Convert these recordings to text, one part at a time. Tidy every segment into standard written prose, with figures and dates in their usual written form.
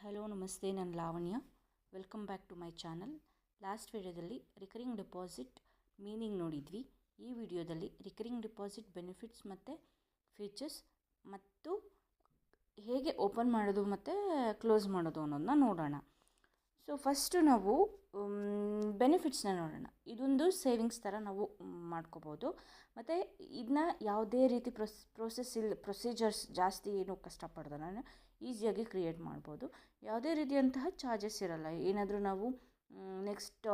Hello ನಮಸ್ತೆ, ನಾನು Lavanya. Welcome back to my channel. Last ವಿಡಿಯೋದಲ್ಲಿ ರಿಕರಿಂಗ್ ಡೆಪಾಸಿಟ್ ಮೀನಿಂಗ್ ನೋಡಿದ್ವಿ. ಈ ವಿಡಿಯೋದಲ್ಲಿ ರಿಕರಿಂಗ್ ಡೆಪಾಸಿಟ್ ಬೆನಿಫಿಟ್ಸ್ ಮತ್ತು ಫೀಚರ್ಸ್ ಮತ್ತು ಹೇಗೆ ಓಪನ್ ಮಾಡೋದು ಮತ್ತು ಕ್ಲೋಸ್ ಮಾಡೋದು ಅನ್ನೋದನ್ನ ನೋಡೋಣ. ಸೊ ಫಸ್ಟು ನಾವು ಬೆನಿಫಿಟ್ಸ್ನ ನೋಡೋಣ. ಇದೊಂದು ಸೇವಿಂಗ್ಸ್ ಥರ ನಾವು ಮಾಡ್ಕೋಬೋದು ಮತ್ತು ಇದನ್ನ ಯಾವುದೇ ರೀತಿ ಪ್ರೊಸೀಜರ್ಸ್ ಜಾಸ್ತಿ ಏನು ಕಷ್ಟಪಡ್ದೆ ನಾನು ಈಸಿಯಾಗಿ ಕ್ರಿಯೇಟ್ ಮಾಡ್ಬೋದು. ಯಾವುದೇ ರೀತಿಯಂತಹ ಚಾರ್ಜಸ್ ಇರಲ್ಲ. ಏನಾದರೂ ನಾವು ನೆಕ್ಸ್ಟ್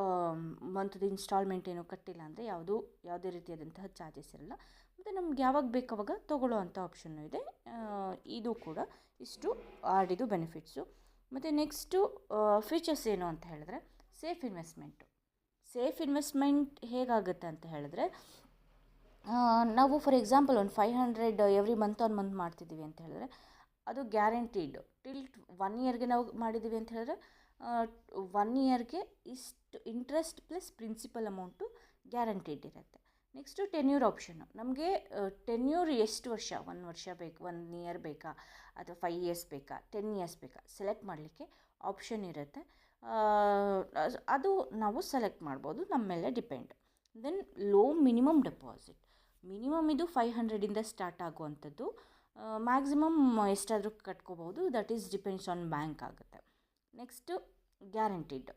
ಮಂತ್ದು ಇನ್ಸ್ಟಾಲ್ಮೆಂಟ್ ಏನೋ ಕಟ್ಟಿಲ್ಲ ಅಂದರೆ ಯಾವುದೇ ರೀತಿಯಾದಂತಹ ಚಾರ್ಜಸ್ ಇರಲ್ಲ. ಮತ್ತು ನಮ್ಗೆ ಯಾವಾಗ ಬೇಕು ಅವಾಗ ತೊಗೊಳ್ಳೋ ಅಂಥ ಆಪ್ಷನ್ನು ಇದೆ. ಇದು ಕೂಡ ಇಷ್ಟು ಆಡಿದು ಬೆನಿಫಿಟ್ಸು. ಮತ್ತು ನೆಕ್ಸ್ಟು ಫೀಚರ್ಸ್ ಏನು ಅಂತ ಹೇಳಿದ್ರೆ ಸೇಫ್ ಇನ್ವೆಸ್ಟ್ಮೆಂಟ್ ಹೇಗಾಗುತ್ತೆ ಅಂತ ಹೇಳಿದ್ರೆ, ನಾವು ಫಾರ್ ಎಕ್ಸಾಂಪಲ್ ಒಂದು 500 ಎವ್ರಿ ಮಂತ್ ಮಾಡ್ತಿದ್ದೀವಿ ಅಂತ ಹೇಳಿದ್ರೆ ಅದು ಗ್ಯಾರಂಟೀಡ್ ಟಿಲ್ 1 ಇಯರ್ಗೆ ನಾವು ಮಾಡಿದ್ದೀವಿ ಅಂತ ಹೇಳಿದ್ರೆ 1 ಇಯರ್ಗೆ ಇಷ್ಟು interest plus principal amount guaranteed ಇರುತ್ತೆ. Next tenure option. ನಮಗೆ ಟೆನ್ಯೂರ್ ಎಷ್ಟು ವರ್ಷ, 1 ವರ್ಷ ಬೇಕು, 1 ಇಯರ್ ಬೇಕಾ ಅಥವಾ 5 ಇಯರ್ಸ್ ಬೇಕಾ, 10 ಇಯರ್ಸ್ ಬೇಕಾ ಸೆಲೆಕ್ಟ್ ಮಾಡಲಿಕ್ಕೆ ಆಪ್ಷನ್ ಇರುತ್ತೆ. ಅದು ನಾವು ಸೆಲೆಕ್ಟ್ ಮಾಡ್ಬೋದು, ನಮ್ಮ ಮೇಲೆ depend. Then low minimum deposit. Minimum ಇದು 500ಇಂದ ಸ್ಟಾರ್ಟ್ ಆಗುವಂಥದ್ದು. ಮ್ಯಾಕ್ಸಿಮಮ್ ಎಷ್ಟಾದರೂ ಕಟ್ಕೋಬೋದು. That is depends on bank ಆಗುತ್ತೆ. Next guaranteed.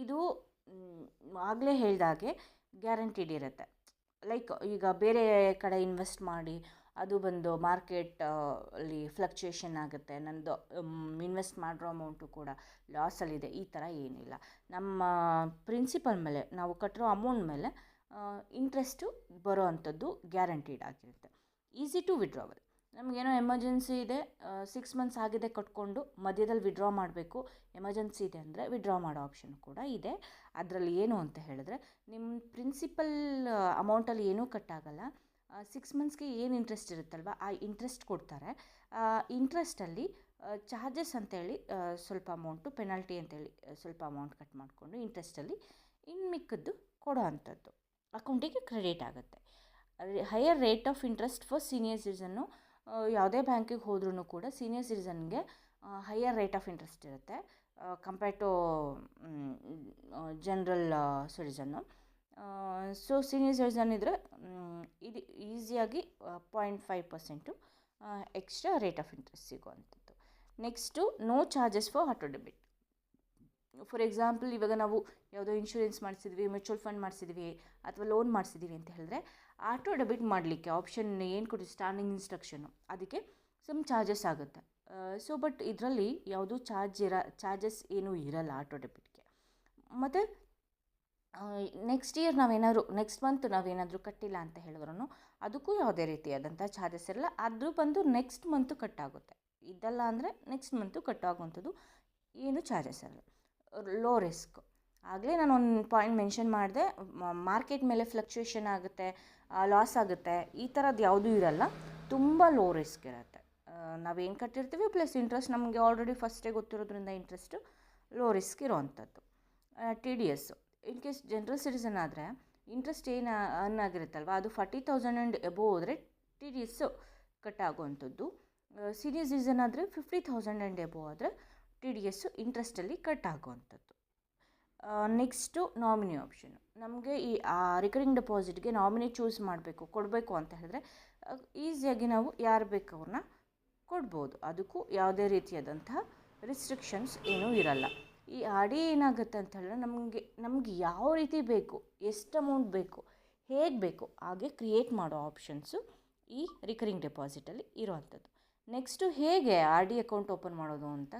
ಇದು ಆಗಲೇ ಹೇಳಿದಾಗೆ ಗ್ಯಾರಂಟೀಡ್ ಇರುತ್ತೆ. ಲೈಕ್ ಈಗ ಬೇರೆ ಕಡೆ ಇನ್ವೆಸ್ಟ್ ಮಾಡಿ ಅದು ಬಂದು ಮಾರ್ಕೆಟ್ ಅಲ್ಲಿ ಫ್ಲಕ್ಚುಯೇಷನ್ ಆಗುತ್ತೆ, ನನ್ನದು ಇನ್ವೆಸ್ಟ್ ಮಾಡಿರೋ ಅಮೌಂಟು ಕೂಡ ಲಾಸಲ್ಲಿದೆ, ಈ ಥರ ಏನಿಲ್ಲ. ನಮ್ಮ ಪ್ರಿನ್ಸಿಪಲ್ ಮೇಲೆ ನಾವು ಕಟ್ಟಿರೋ ಅಮೌಂಟ್ ಮೇಲೆ ಇಂಟ್ರೆಸ್ಟು ಬರೋ ಅಂಥದ್ದು ಗ್ಯಾರಂಟೀಡ್ ಆಗಿರುತ್ತೆ. Easy to withdrawal. ನಮಗೇನೋ ಎಮರ್ಜೆನ್ಸಿ ಇದೆ, 6 ಮಂತ್ಸ್ ಆಗಿದೆ ಕಟ್ಕೊಂಡು ಮಧ್ಯದಲ್ಲಿ ವಿಡ್ರಾ ಮಾಡಬೇಕು, ಎಮರ್ಜೆನ್ಸಿ ಇದೆ ಅಂದರೆ ವಿಡ್ರಾ ಮಾಡೋ ಆಪ್ಷನ್ ಕೂಡ ಇದೆ. ಅದರಲ್ಲಿ ಏನು ಅಂತ ಹೇಳಿದ್ರೆ ನಿಮ್ಮ ಪ್ರಿನ್ಸಿಪಲ್ ಅಮೌಂಟಲ್ಲಿ ಏನೂ ಕಟ್ಟಾಗಲ್ಲ. 6 ಮಂತ್ಸ್ಗೆ ಏನು ಇಂಟ್ರೆಸ್ಟ್ ಇರುತ್ತಲ್ವ ಆ ಇಂಟ್ರೆಸ್ಟ್ ಕೊಡ್ತಾರೆ. ಇಂಟ್ರೆಸ್ಟಲ್ಲಿ ಚಾರ್ಜಸ್ ಅಂತೇಳಿ ಸ್ವಲ್ಪ ಅಮೌಂಟು, ಪೆನಾಲ್ಟಿ ಅಂತೇಳಿ ಸ್ವಲ್ಪ ಅಮೌಂಟ್ ಕಟ್ ಮಾಡಿಕೊಂಡು ಇಂಟ್ರೆಸ್ಟಲ್ಲಿ ಇನ್ನು ಮಿಕ್ಕದ್ದು ಕೊಡೋ ಅಂಥದ್ದು ಅಕೌಂಟಿಗೆ ಕ್ರೆಡಿಟ್ ಆಗುತ್ತೆ. Higher rate of interest for senior citizen. ಯಾವುದೇ ಬ್ಯಾಂಕಿಗೆ ಹೋದ್ರೂ ಕೂಡ ಸೀನಿಯರ್ ಸಿಟಿಸನ್ಗೆ ಹೈಯರ್ ರೇಟ್ ಆಫ್ ಇಂಟ್ರೆಸ್ಟ್ ಇರುತ್ತೆ compare to general citizen. So senior citizen ಇದ್ದರೆ ಇದು ಈಸಿಯಾಗಿ 0.5% ಎಕ್ಸ್ಟ್ರಾ ರೇಟ್ ಆಫ್ ಇಂಟ್ರೆಸ್ಟ್ ಸಿಗುವಂಥದ್ದು. Next no charges for auto debit. For example ಇವಾಗ ನಾವು ಯಾವುದೋ ಇನ್ಶೂರೆನ್ಸ್ ಮಾಡಿಸಿದ್ವಿ, ಮ್ಯೂಚುವಲ್ ಫಂಡ್ ಮಾಡಿಸಿದ್ವಿ ಅಥವಾ ಲೋನ್ ಮಾಡಿಸಿದ್ದೀವಿ ಅಂತ ಹೇಳಿದ್ರೆ ಆಟೋ ಡೆಬಿಟ್ ಮಾಡಲಿಕ್ಕೆ ಆಪ್ಷನ್ ಏನು ಕೊಟ್ಟಿದ್ದು ಸ್ಟಾರ್ಟಿಂಗ್ ಇನ್ಸ್ಟ್ರಕ್ಷನ್ನು, ಅದಕ್ಕೆ ಸಮ್ ಚಾರ್ಜಸ್ ಆಗುತ್ತೆ. ಸೊ ಬಟ್ ಇದರಲ್ಲಿ ಯಾವುದೂ ಚಾರ್ಜಸ್ ಏನೂ ಇರಲ್ಲ ಆಟೋ ಡೆಬಿಟ್ಗೆ. ಮತ್ತು ನೆಕ್ಸ್ಟ್ ಮಂತ್ ನಾವೇನಾದರೂ ಕಟ್ಟಿಲ್ಲ ಅಂತ ಹೇಳಿದ್ರೂ ಅದಕ್ಕೂ ಯಾವುದೇ ರೀತಿಯಾದಂಥ ಚಾರ್ಜಸ್ ಇರಲ್ಲ. ಅದು ಬಂದು ನೆಕ್ಸ್ಟ್ ಮಂತು ಕಟ್ಟಾಗುತ್ತೆ. ಇದಲ್ಲ ಅಂದರೆ ನೆಕ್ಸ್ಟ್ ಮಂತು ಕಟ್ಟಾಗುವಂಥದ್ದು, ಏನು ಚಾರ್ಜಸ್ ಇರಲ್ಲ. Low risk. ಆಗಲೇ ನಾನು ಒಂದು ಪಾಯಿಂಟ್ ಮೆನ್ಷನ್ ಮಾಡಿದೆ, ಮಾರ್ಕೆಟ್ ಮೇಲೆ ಫ್ಲಕ್ಚುಯೇಷನ್ ಆಗುತ್ತೆ, ಲಾಸ್ ಆಗುತ್ತೆ, ಈ ಥರದ್ದು ಯಾವುದೂ ಇರಲ್ಲ. ತುಂಬ ಲೋ ರಿಸ್ಕ್ ಇರುತ್ತೆ. ನಾವೇನು ಕಟ್ಟಿರ್ತೀವಿ ಪ್ಲಸ್ ಇಂಟ್ರೆಸ್ಟ್ ನಮಗೆ ಆಲ್ರೆಡಿ ಫಸ್ಟೇ ಗೊತ್ತಿರೋದ್ರಿಂದ ಇಂಟ್ರೆಸ್ಟು ಲೋ ರಿಸ್ಕ್ ಇರೋವಂಥದ್ದು. T D S. In case general citizen ಆದರೆ ಇಂಟ್ರೆಸ್ಟ್ ಏನು ಅರ್ನ್ ಆಗಿರುತ್ತಲ್ವ ಅದು 40,000 ಆ್ಯಂಡ್ ಎಬೋವ್ ಹೋದರೆ ಟಿ ಡಿ ಎಸ್ಸು ಕಟ್ಟಾಗುವಂಥದ್ದು. ಸೀನಿಯರ್ ಸಿಟಿಸನ್ ಆದರೆ 50,000 ಆ್ಯಂಡ್ ಎಬೋವ್ ಆದರೆ ಟಿ ಡಿ ಎಸ್ಸು ಇಂಟ್ರೆಸ್ಟಲ್ಲಿ ಕಟ್ ಆಗುವಂಥದ್ದು. Next nominee option. ನಮಗೆ ಈ ರಿಕರಿಂಗ್ ಡೆಪಾಸಿಟ್ಗೆ ನಾಮಿನಿ ಚೂಸ್ ಕೊಡಬೇಕು ಅಂತ ಹೇಳಿದ್ರೆ ಈಸಿಯಾಗಿ ನಾವು ಯಾರು ಬೇಕು ಅವ್ರನ್ನ ಕೊಡ್ಬೋದು. ಅದಕ್ಕೂ ಯಾವುದೇ ರೀತಿಯಾದಂತಹ ರಿಸ್ಟ್ರಿಕ್ಷನ್ಸ್ ಏನೂ ಇರಲ್ಲ. ಈ ಆರ್ ಡಿ ಏನಾಗುತ್ತೆ ಅಂತ ಹೇಳಿದ್ರೆ ನಮಗೆ ಯಾವ ರೀತಿ ಬೇಕು, ಎಷ್ಟು ಅಮೌಂಟ್ ಬೇಕು, ಹೇಗೆ ಬೇಕು ಹಾಗೆ ಕ್ರಿಯೇಟ್ ಮಾಡೋ ಆಪ್ಷನ್ಸು ಈ ರಿಕರಿಂಗ್ ಡೆಪಾಸಿಟಲ್ಲಿ ಇರೋವಂಥದ್ದು. ನೆಕ್ಸ್ಟು ಹೇಗೆ ಆರ್ ಡಿ ಅಕೌಂಟ್ ಓಪನ್ ಮಾಡೋದು ಅಂತ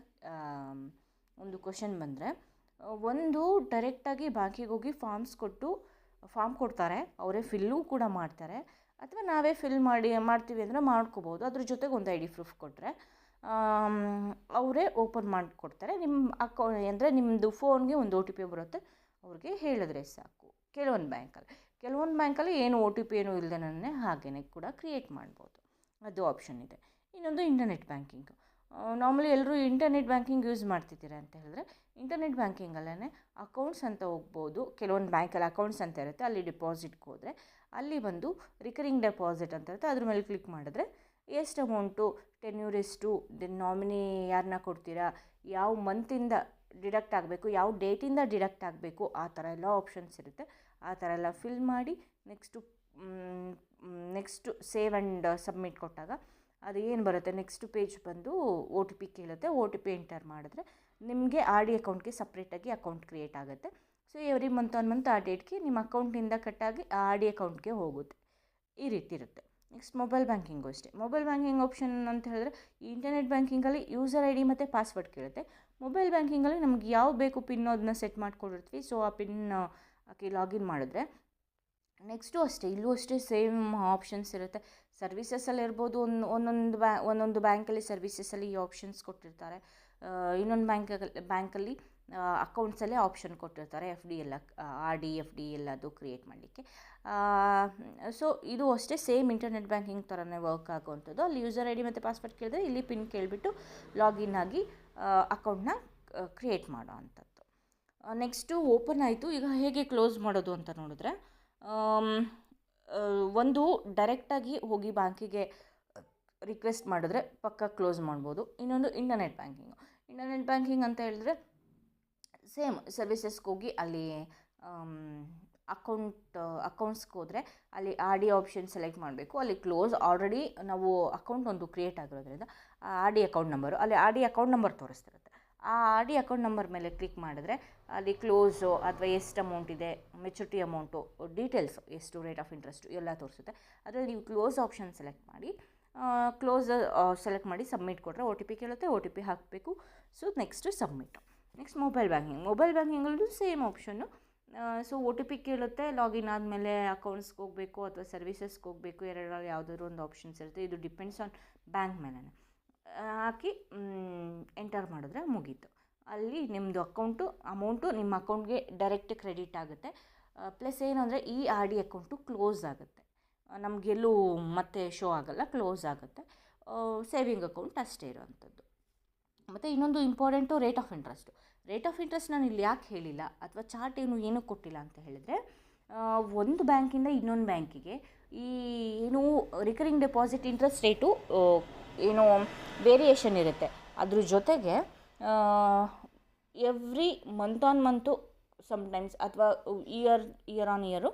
ಒಂದು ಕ್ವಶನ್ ಬಂದರೆ, ಒಂದು ಡೈರೆಕ್ಟಾಗಿ ಬ್ಯಾಂಕಿಗೆ ಹೋಗಿ ಫಾರ್ಮ್ ಕೊಡ್ತಾರೆ, ಅವರೇ ಫಿಲ್ಲೂ ಕೂಡ ಮಾಡ್ತಾರೆ, ಅಥವಾ ನಾವೇ ಫಿಲ್ ಮಾಡ್ತೀವಿ ಅಂದರೆ ಮಾಡ್ಕೋಬೋದು. ಅದ್ರ ಜೊತೆಗೆ ಒಂದು ಐ ಡಿ ಪ್ರೂಫ್ ಕೊಟ್ಟರೆ ಅವರೇ ಓಪನ್ ಮಾಡಿಕೊಡ್ತಾರೆ. ಅಂದರೆ ನಿಮ್ಮದು ಫೋನ್ಗೆ ಒಂದು OTP ಬರುತ್ತೆ, ಅವ್ರಿಗೆ ಹೇಳಿದ್ರೆ ಸಾಕು. ಕೆಲವೊಂದು ಬ್ಯಾಂಕಲ್ಲಿ ಏನು OTP ಏನೂ ಇಲ್ಲದೇ ಹಾಗೇ ಕೂಡ ಕ್ರಿಯೇಟ್ ಮಾಡ್ಬೋದು, ಅದು ಆಪ್ಷನ್ ಇದೆ. ಇನ್ನೊಂದು ಇಂಟರ್ನೆಟ್ ಬ್ಯಾಂಕಿಂಗು. ನಾರ್ಮಲಿ ಎಲ್ಲರೂ ಇಂಟರ್ನೆಟ್ ಬ್ಯಾಂಕಿಂಗ್ ಯೂಸ್ ಮಾಡ್ತಿದ್ದೀರಾ ಅಂತ ಹೇಳಿದ್ರೆ ಇಂಟರ್ನೆಟ್ ಬ್ಯಾಂಕಿಂಗಲ್ಲೇ ಅಕೌಂಟ್ಸ್ ಅಂತ ಹೋಗ್ಬೋದು. ಕೆಲವೊಂದು ಬ್ಯಾಂಕಲ್ಲಿ ಅಕೌಂಟ್ಸ್ ಅಂತ ಇರುತ್ತೆ, ಅಲ್ಲಿ ಡಿಪಾಸಿಟ್ಗೆ ಹೋದರೆ ಅಲ್ಲಿ ಬಂದು ರಿಕರಿಂಗ್ ಡೆಪಾಸಿಟ್ ಅಂತ ಇರುತ್ತೆ, ಅದ್ರ ಮೇಲೆ ಕ್ಲಿಕ್ ಮಾಡಿದ್ರೆ ಎಷ್ಟು ಅಮೌಂಟು, ಟೆನ್ಯೂರ್ ಎಷ್ಟು, ನಾಮಿನಿ ಯಾರನ್ನ ಕೊಡ್ತೀರಾ, ಯಾವ ಮಂತಿಂದ ಡಿಡಕ್ಟ್ ಆಗಬೇಕು, ಯಾವ ಡೇಟಿಂದ ಡಿಡಕ್ಟ್ ಆಗಬೇಕು, ಆ ಥರ ಎಲ್ಲ ಆಪ್ಷನ್ಸ್ ಇರುತ್ತೆ. ಆ ಥರ ಎಲ್ಲ ಫಿಲ್ ಮಾಡಿ ನೆಕ್ಸ್ಟು ಸೇವ್ ಆ್ಯಂಡ್ ಸಬ್ಮಿಟ್ ಕೊಟ್ಟಾಗ ಅದು ಏನು ಬರುತ್ತೆ, ನೆಕ್ಸ್ಟ್ ಪೇಜ್ ಬಂದು ಒ ಟಿ ಪಿ ಕೇಳುತ್ತೆ. ಒ ಟಿ ಪಿ ಎಂಟರ್ ಮಾಡಿದ್ರೆ ನಿಮಗೆ ಆರ್ ಡಿ ಅಕೌಂಟ್ಗೆ ಸಪ್ರೇಟಾಗಿ ಅಕೌಂಟ್ ಕ್ರಿಯೇಟ್ ಆಗುತ್ತೆ. So every month on month ಆ ಡೇಟ್ಗೆ ನಿಮ್ಮ ಅಕೌಂಟಿಂದ ಕಟ್ಟಾಗಿ ಆ ಆರ್ ಡಿ ಅಕೌಂಟ್ಗೆ ಹೋಗುತ್ತೆ. ಈ ರೀತಿ ಇರುತ್ತೆ. ನೆಕ್ಸ್ಟ್ ಮೊಬೈಲ್ ಬ್ಯಾಂಕಿಂಗು ಅಷ್ಟೇ. ಮೊಬೈಲ್ ಬ್ಯಾಂಕಿಂಗ್ ಆಪ್ಷನ್ ಅಂತ ಹೇಳಿದ್ರೆ ಇಂಟರ್ನೆಟ್ ಬ್ಯಾಂಕಿಂಗಲ್ಲಿ ಯೂಸರ್ ಐ ಡಿ ಮತ್ತು ಪಾಸ್ವರ್ಡ್ ಕೇಳುತ್ತೆ. ಮೊಬೈಲ್ ಬ್ಯಾಂಕಿಂಗಲ್ಲಿ ನಮ್ಗೆ ಯಾವ ಬೇಕು ಪಿನ್ ಅದನ್ನ ಸೆಟ್ ಮಾಡ್ಕೊಂಡಿರ್ತೀವಿ. ಸೊ ಆ ಪಿನ್ ಹಾಕಿ ಲಾಗಿನ್ ಮಾಡಿದ್ರೆ ನೆಕ್ಸ್ಟು ಅಷ್ಟೇ, ಇಲ್ಲೂ ಅಷ್ಟೇ ಸೇಮ್ ಆಪ್ಷನ್ಸ್ ಇರುತ್ತೆ. ಸರ್ವಿಸಸಲ್ಲಿ ಇರ್ಬೋದು, ಒಂದೊಂದು ಬ್ಯಾಂಕಲ್ಲಿ ಸರ್ವಿಸಸಲ್ಲಿ ಈ ಆಪ್ಷನ್ಸ್ ಕೊಟ್ಟಿರ್ತಾರೆ. ಇನ್ನೊಂದು ಬ್ಯಾಂಕಲ್ಲಿ ಅಕೌಂಟ್ಸಲ್ಲೇ ಆಪ್ಷನ್ ಕೊಟ್ಟಿರ್ತಾರೆ, ಎಫ್ ಡಿ ಎಲ್ಲ ಆರ್ ಡಿ ಎಫ್ ಡಿ ಎಲ್ಲದು ಕ್ರಿಯೇಟ್ ಮಾಡಲಿಕ್ಕೆ. ಸೊ ಇದು ಅಷ್ಟೇ ಸೇಮ್ ಇಂಟರ್ನೆಟ್ ಬ್ಯಾಂಕಿಂಗ್ ಥರನೇ ವರ್ಕ್ ಆಗುವಂಥದ್ದು. ಅಲ್ಲಿ ಯೂಸರ್ ಐ ಡಿ ಮತ್ತು ಪಾಸ್ವರ್ಡ್ ಕೇಳಿದ್ರೆ ಇಲ್ಲಿ ಪಿನ್ ಕೇಳಿಬಿಟ್ಟು ಲಾಗಿನ್ ಆಗಿ ಅಕೌಂಟ್ನ ಕ್ರಿಯೇಟ್ ಮಾಡೋ ಅಂಥದ್ದು. ನೆಕ್ಸ್ಟು ಓಪನ್ ಆಯಿತು. ಈಗ ಹೇಗೆ ಕ್ಲೋಸ್ ಮಾಡೋದು ಅಂತ ನೋಡಿದ್ರೆ, ಒಂದು ಡೈರೆಕ್ಟಾಗಿ ಹೋಗಿ ಬ್ಯಾಂಕಿಗೆ ರಿಕ್ವೆಸ್ಟ್ ಮಾಡಿದ್ರೆ ಪಕ್ಕ ಕ್ಲೋಸ್ ಮಾಡ್ಬೋದು. ಇನ್ನೊಂದು ಇಂಟರ್ನೆಟ್ ಬ್ಯಾಂಕಿಂಗು. ಇಂಟರ್ನೆಟ್ ಬ್ಯಾಂಕಿಂಗ್ ಅಂತ ಹೇಳಿದ್ರೆ ಸೇಮ್ ಸರ್ವಿಸಸ್ಗೆ ಹೋಗಿ ಅಲ್ಲಿ ಅಕೌಂಟ್ಸ್ಗೆ ಹೋದರೆ ಅಲ್ಲಿ ಆರ್ ಡಿ ಆಪ್ಷನ್ ಸೆಲೆಕ್ಟ್ ಮಾಡಬೇಕು. ಅಲ್ಲಿ ಕ್ಲೋಸ್ ಆಲ್ರೆಡಿ ನಾವು ಅಕೌಂಟ್ ಒಂದು ಕ್ರಿಯೇಟ್ ಆಗಿರೋದ್ರಿಂದ ಆ ಆರ್ ಡಿ ಅಕೌಂಟ್ ನಂಬರು ಅಲ್ಲಿ ಆರ್ ಡಿ ಅಕೌಂಟ್ ನಂಬರ್ ತೋರಿಸ್ತಿರುತ್ತೆ. ಆ ಆರ್ ಡಿ ಅಕೌಂಟ್ ನಂಬರ್ ಮೇಲೆ ಕ್ಲಿಕ್ ಮಾಡಿದ್ರೆ ಅಲ್ಲಿ ಕ್ಲೋಸು ಅಥವಾ ಎಷ್ಟು ಅಮೌಂಟ್ ಇದೆ, ಮೆಚುರಿಟಿ ಅಮೌಂಟು, ಡೀಟೇಲ್ಸು, ಎಷ್ಟು ರೇಟ್ ಆಫ್ ಇಂಟ್ರೆಸ್ಟು ಎಲ್ಲ ತೋರಿಸುತ್ತೆ. ಅದರಲ್ಲಿ ನೀವು ಕ್ಲೋಸ್ ಆಪ್ಷನ್ ಸೆಲೆಕ್ಟ್ ಮಾಡಿ ಸಬ್ಮಿಟ್ ಕೊಟ್ಟರೆ ಒ ಟಿ ಪಿ ಕೇಳುತ್ತೆ. ಒ ಟಿ ಪಿ ಹಾಕಬೇಕು. So next submit. Next mobile ಬ್ಯಾಂಕಿಂಗಲ್ಲೂ same option. So O T P ಕೇಳುತ್ತೆ. ಲಾಗಿನ್ ಆದಮೇಲೆ ಅಕೌಂಟ್ಸ್ಗೆ ಹೋಗಬೇಕು ಅಥವಾ ಸರ್ವಿಸಸ್ಗೆ ಹೋಗಬೇಕು, ಎರಡರಲ್ಲಿ ಯಾವುದಾದ್ರು ಒಂದು ಆಪ್ಷನ್ಸ್ ಇರುತ್ತೆ. ಇದು ಡಿಪೆಂಡ್ಸ್ ಆನ್ ಬ್ಯಾಂಕ್ ಮೇಲೆ. ಹಾಕಿ ಎಂಟರ್ ಮಾಡಿದ್ರೆ ಮುಗೀತು. ಅಲ್ಲಿ ನಿಮ್ಮದು ಅಮೌಂಟು ನಿಮ್ಮ ಅಕೌಂಟ್ಗೆ ಡೈರೆಕ್ಟ್ ಕ್ರೆಡಿಟ್ ಆಗುತ್ತೆ. ಪ್ಲಸ್ ಏನು ಅಂದರೆ ಈ ಆರ್ ಡಿ ಅಕೌಂಟು ಕ್ಲೋಸ್ ಆಗುತ್ತೆ. ನಮಗೆಲ್ಲೂ ಮತ್ತೆ ಶೋ ಆಗೋಲ್ಲ, ಕ್ಲೋಸ್ ಆಗುತ್ತೆ. ಸೇವಿಂಗ್ ಅಕೌಂಟ್ ಅಷ್ಟೇ ಇರೋವಂಥದ್ದು. ಮತ್ತು ಇನ್ನೊಂದು ಇಂಪಾರ್ಟೆಂಟು ರೇಟ್ ಆಫ್ ಇಂಟ್ರೆಸ್ಟ್ ನಾನು ಇಲ್ಲಿ ಯಾಕೆ ಹೇಳಿಲ್ಲ ಅಥವಾ ಚಾರ್ಟ್ ಏನೂ ಕೊಟ್ಟಿಲ್ಲ ಅಂತ ಹೇಳಿದರೆ, ಒಂದು ಬ್ಯಾಂಕಿಂದ ಇನ್ನೊಂದು ಬ್ಯಾಂಕಿಗೆ ಈ recurring deposit interest rate variation ಇರುತ್ತೆ. ಅದ್ರ ಜೊತೆಗೆ every month on month sometimes ಅಥವಾ ಇಯರ್ ಆನ್ ಇಯರು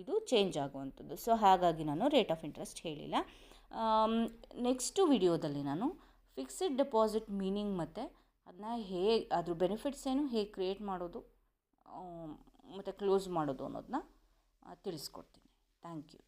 ಇದು ಚೇಂಜ್ ಆಗುವಂಥದ್ದು. ಸೊ ಹಾಗಾಗಿ ನಾನು ರೇಟ್ ಆಫ್ ಇಂಟ್ರೆಸ್ಟ್ ಹೇಳಿಲ್ಲ. ನೆಕ್ಸ್ಟು ವಿಡಿಯೋದಲ್ಲಿ ನಾನು ಫಿಕ್ಸೆಡ್ ಡೆಪಾಸಿಟ್ ಮೀನಿಂಗ್ ಮತ್ತು ಅದನ್ನ ಅದ್ರ ಬೆನಿಫಿಟ್ಸ್ ಏನು, ಹೇಗೆ ಕ್ರಿಯೇಟ್ ಮಾಡೋದು ಮತ್ತು ಕ್ಲೋಸ್ ಮಾಡೋದು ಅನ್ನೋದನ್ನ ತಿಳಿಸ್ಕೊಡ್ತೀನಿ. Thank you.